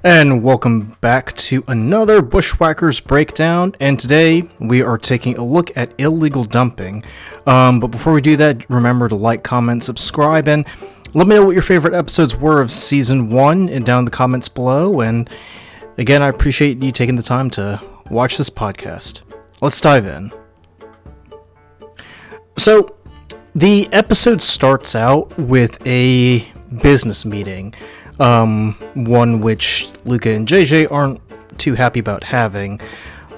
And welcome back to another Bushwackers Breakdown, and today we are taking a look at illegal dumping. But before we do that, remember to like, comment, subscribe, and let me know what your favorite episodes were of Season 1 and down in the comments below. And again, I appreciate you taking the time to watch this podcast. Let's dive in. So, the episode starts out with a business meeting. One which Luca and JJ aren't too happy about having.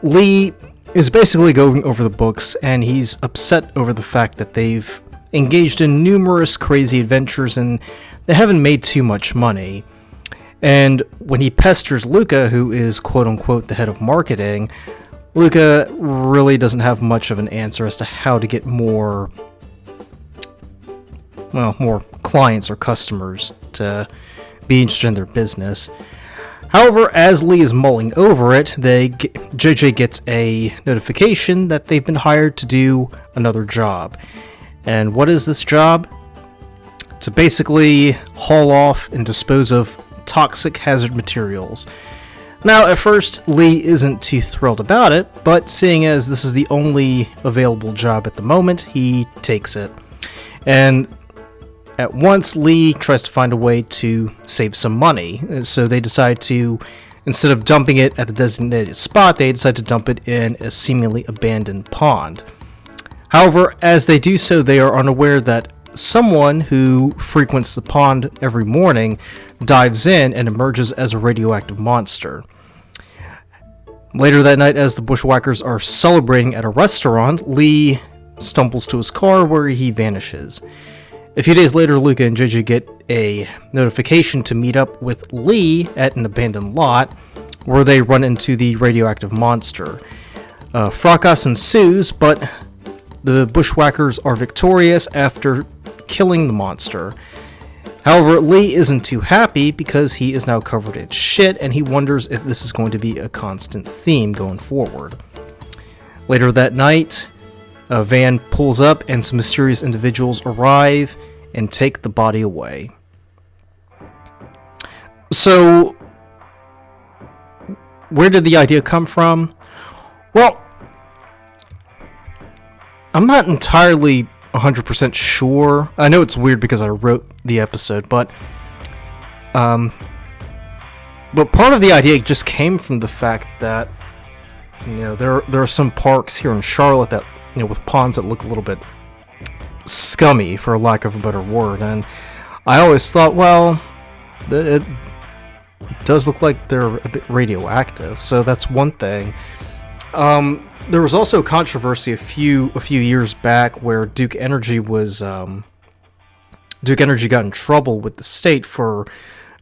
Lee is basically going over the books, and he's upset over the fact that they've engaged in numerous crazy adventures and they haven't made too much money. And when he pesters Luca, who is quote-unquote the head of marketing, Luca really doesn't have much of an answer as to how to get more clients or customers to be interested in their business. However, as Lee is mulling over it, JJ gets a notification that they've been hired to do another job. And what is this job? To basically haul off and dispose of toxic hazard materials. Now, at first, Lee isn't too thrilled about it, but seeing as this is the only available job at the moment, he takes it. And at once, Lee tries to find a way to save some money, so they decide to, instead of dumping it at the designated spot, they decide to dump it in a seemingly abandoned pond. However, as they do so, they are unaware that someone who frequents the pond every morning dives in and emerges as a radioactive monster. Later that night, as the Bushwhackers are celebrating at a restaurant, Lee stumbles to his car where he vanishes. A few days later, Luca and JJ get a notification to meet up with Lee at an abandoned lot, where they run into the radioactive monster. Fracas ensues, but the Bushwhackers are victorious after killing the monster. However, Lee isn't too happy because he is now covered in shit, and he wonders if this is going to be a constant theme going forward. Later that night, a van pulls up and some mysterious individuals arrive and take the body away. So, where did the idea come from? Well, I'm not entirely 100% sure. I know it's weird because I wrote the episode, but part of the idea just came from the fact that, there are some parks here in Charlotte that, with ponds that look a little bit scummy, for lack of a better word, and I always thought, well, it does look like they're a bit radioactive, so that's one thing. There was also controversy a few years back where Duke Energy got in trouble with the state for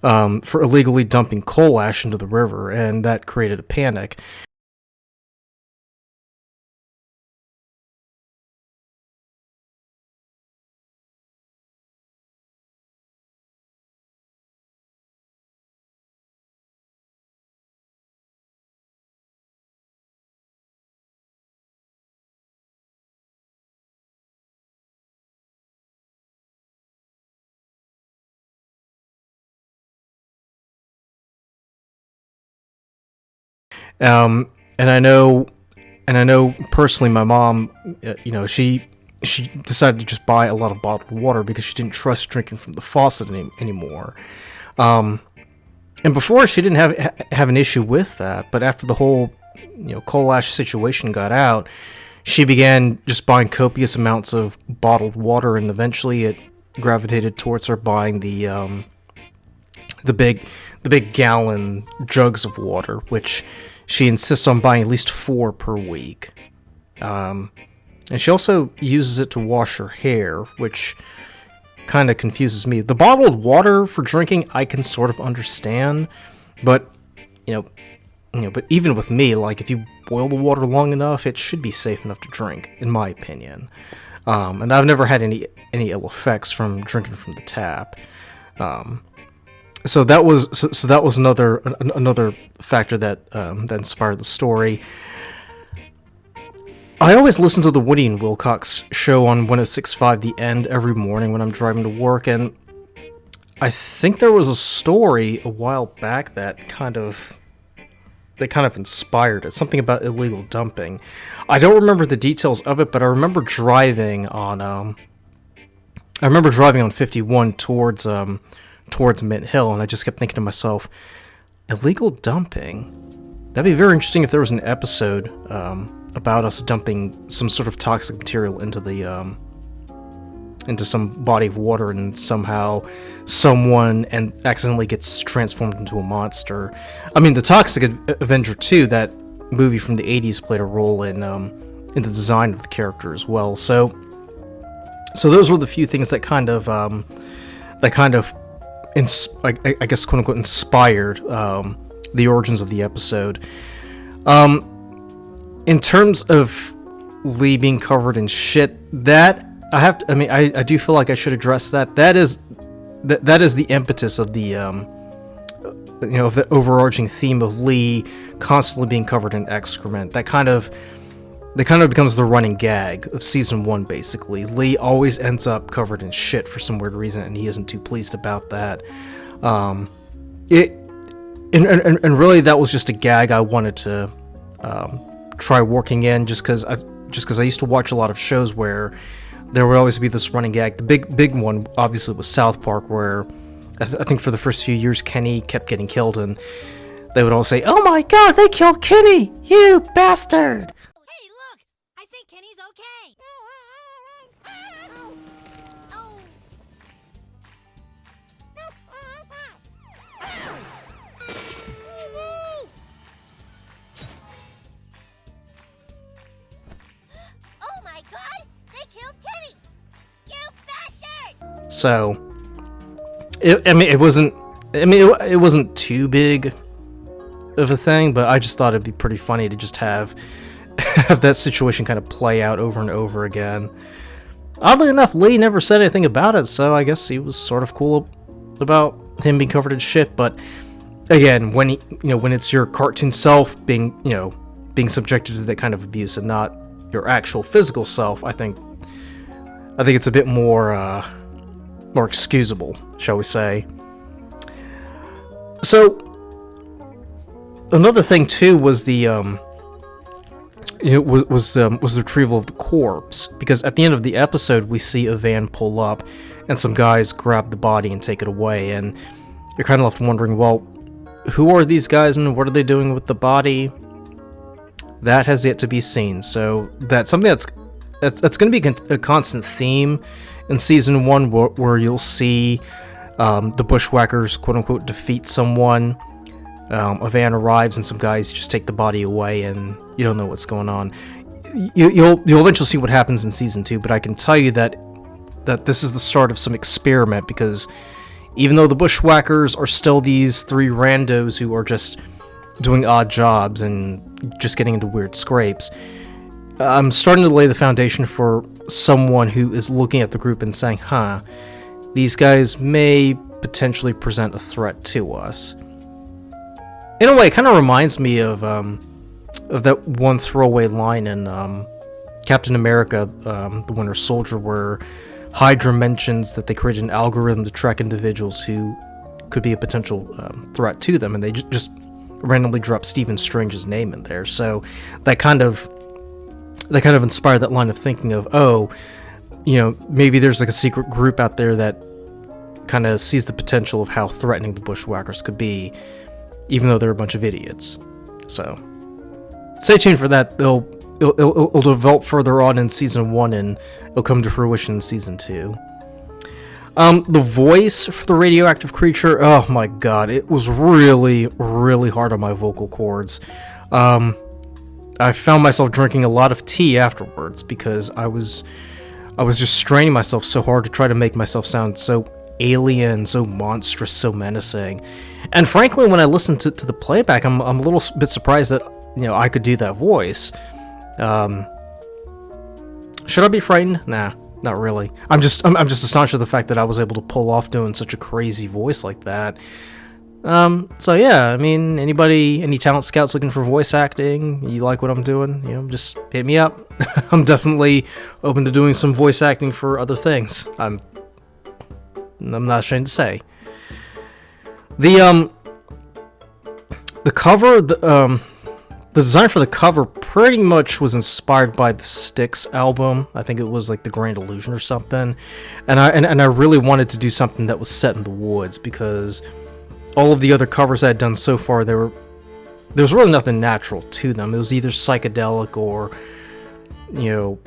illegally dumping coal ash into the river, and that created a panic. And I know personally, my mom, she decided to just buy a lot of bottled water because she didn't trust drinking from the faucet anymore. And before, she didn't have an issue with that, but after the whole, coal ash situation got out, she began just buying copious amounts of bottled water, and eventually it gravitated towards her buying the big gallon jugs of water, which she insists on buying at least 4 per week. And she also uses it to wash her hair, which kind of confuses me. The bottled water for drinking, I can sort of understand, but but even with me, like, if you boil the water long enough, it should be safe enough to drink, in my opinion. And I've never had any ill effects from drinking from the tap. So that was another factor that inspired the story. I always listen to the Woody and Wilcox show on 106.5 The End every morning when I'm driving to work, and I think there was a story a while back that kind of inspired it. Something about illegal dumping. I don't remember the details of it, but I remember driving on 51 towards Mint Hill, and I just kept thinking to myself, illegal dumping. That'd be very interesting if there was an episode about us dumping some sort of toxic material into some body of water, and somehow someone accidentally gets transformed into a monster. I mean, the Toxic Avenger 2, that movie from the 80s, played a role in the design of the character as well. So those were the few things that kind of I guess, quote unquote, inspired the origins of the episode. In terms of Lee being covered in shit, that I do feel like I should address that. That is the impetus of the of the overarching theme of Lee constantly being covered in excrement. That kind of becomes the running gag of season 1, basically. Lee always ends up covered in shit for some weird reason, and he isn't too pleased about that. And really, that was just a gag I wanted to try working in, just because I used to watch a lot of shows where there would always be this running gag. The big one, obviously, was South Park, where I think for the first few years, Kenny kept getting killed, and they would all say, "Oh my God, they killed Kenny! You bastard!" Hey, look! I think Kenny's okay. Oh my God! They killed Kenny! You bastard! So, it wasn't too big of a thing, but I just thought it'd be pretty funny to just have that situation kind of play out over and over again. Oddly enough, Lee never said anything about it, so I guess he was sort of cool about him being covered in shit. But again, when it's your cartoon self being subjected to that kind of abuse and not your actual physical self, I think it's a bit more excusable, shall we say. So another thing too was the was the retrieval of the corpse, because at the end of the episode we see a van pull up and some guys grab the body and take it away, and you're kind of left wondering, well, who are these guys and what are they doing with the body? That has yet to be seen. So that's something that's going to be a constant theme in season 1, where you'll see the Bushwackers, quote unquote, defeat someone. A van arrives and some guys just take the body away, and you don't know what's going on. You'll eventually see what happens in season 2, but I can tell you that this is the start of some experiment, because even though the Bushwackers are still these 3 randos who are just doing odd jobs and just getting into weird scrapes, I'm starting to lay the foundation for someone who is looking at the group and saying, these guys may potentially present a threat to us. In a way, it kind of reminds me of that one throwaway line in Captain America, the Winter Soldier, where Hydra mentions that they created an algorithm to track individuals who could be a potential threat to them, and they just randomly drop Stephen Strange's name in there. So that kind of inspired that line of thinking of, maybe there's like a secret group out there that kind of sees the potential of how threatening the Bushwhackers could be, even though they're a bunch of idiots. So stay tuned for that. It'll develop further on in season 1, and it'll come to fruition in season 2. The voice for the radioactive creature, oh my God, it was really, really hard on my vocal cords. I found myself drinking a lot of tea afterwards, because I was just straining myself so hard to try to make myself sound so alien, so monstrous, so menacing. And frankly, when I listened to the playback, I'm a little bit surprised that I could do that voice. Should I be frightened? Nah, not really. I'm just astonished at the fact that I was able to pull off doing such a crazy voice like that. So yeah, I mean, any talent scouts looking for voice acting, you like what I'm doing, just hit me up. I'm definitely open to doing some voice acting for other things. I'm not ashamed to say. The cover, the design for the cover pretty much was inspired by the Styx album. I think it was like The Grand Illusion or something. And I really wanted to do something that was set in the woods, because all of the other covers I had done so far, there was really nothing natural to them. It was either psychedelic or, you know,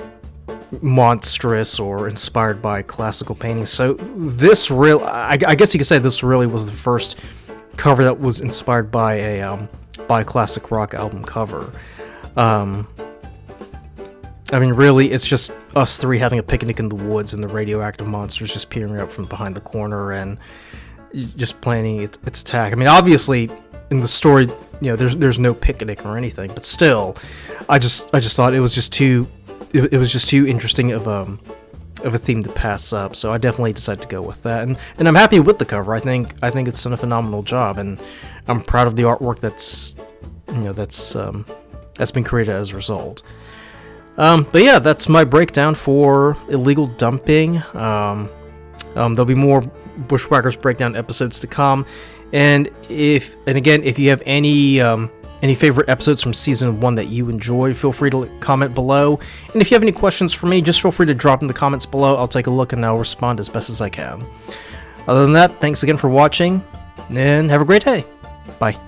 monstrous or inspired by classical paintings. So this I guess you could say this really was the first cover that was inspired by a classic rock album cover. I mean, really, it's just us three having a picnic in the woods and the radioactive monsters just peering out from behind the corner and just planning its attack. I mean, obviously, in the story, you know, there's no picnic or anything, but still, I just thought it was just too interesting of a theme to pass up. So I definitely decided to go with that, and I'm happy with the cover. I think it's done a phenomenal job, and I'm proud of the artwork that's been created as a result. But yeah, that's my breakdown for illegal dumping. There'll be more Bushwackers Breakdown episodes to come, and if you have any favorite episodes from Season 1 that you enjoyed, feel free to comment below. And if you have any questions for me, just feel free to drop in the comments below. I'll take a look and I'll respond as best as I can. Other than that, thanks again for watching, and have a great day. Bye.